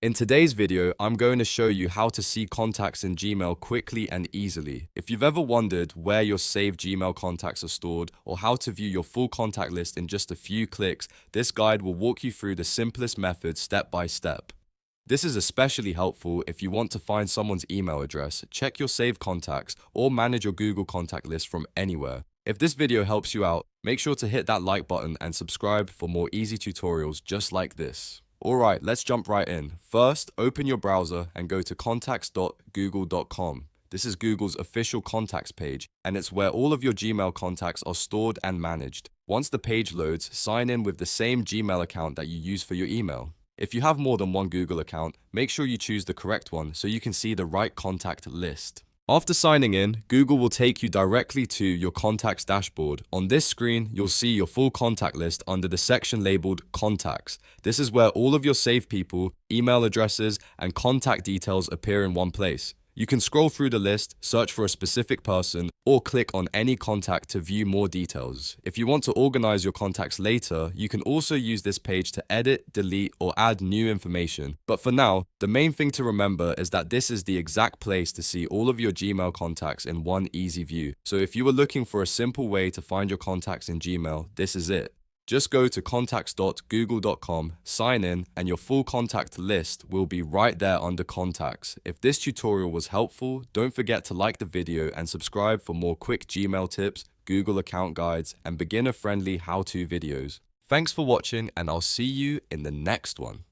In today's video, I'm going to show you how to see contacts in Gmail quickly and easily. If you've ever wondered where your saved Gmail contacts are stored or how to view your full contact list in just a few clicks, this guide will walk you through the simplest method step by step. This is especially helpful if you want to find someone's email address, check your saved contacts, or manage your Google contact list from anywhere. If this video helps you out, make sure to hit that like button and subscribe for more easy tutorials just like this. Alright, let's jump right in. First, open your browser and go to contacts.google.com. This is Google's official contacts page, and it's where all of your Gmail contacts are stored and managed. Once the page loads, sign in with the same Gmail account that you use for your email. If you have more than one Google account, make sure you choose the correct one so you can see the right contact list. After signing in, Google will take you directly to your contacts dashboard. On this screen, you'll see your full contact list under the section labeled Contacts. This is where all of your saved people, email addresses, and contact details appear in one place. You can scroll through the list, search for a specific person, or click on any contact to view more details. If you want to organize your contacts later, you can also use this page to edit, delete, or add new information. But for now, the main thing to remember is that this is the exact place to see all of your Gmail contacts in one easy view. So if you were looking for a simple way to find your contacts in Gmail, this is it. Just go to contacts.google.com, sign in, and your full contact list will be right there under contacts. If this tutorial was helpful, don't forget to like the video and subscribe for more quick Gmail tips, Google account guides, and beginner-friendly how-to videos. Thanks for watching, and I'll see you in the next one.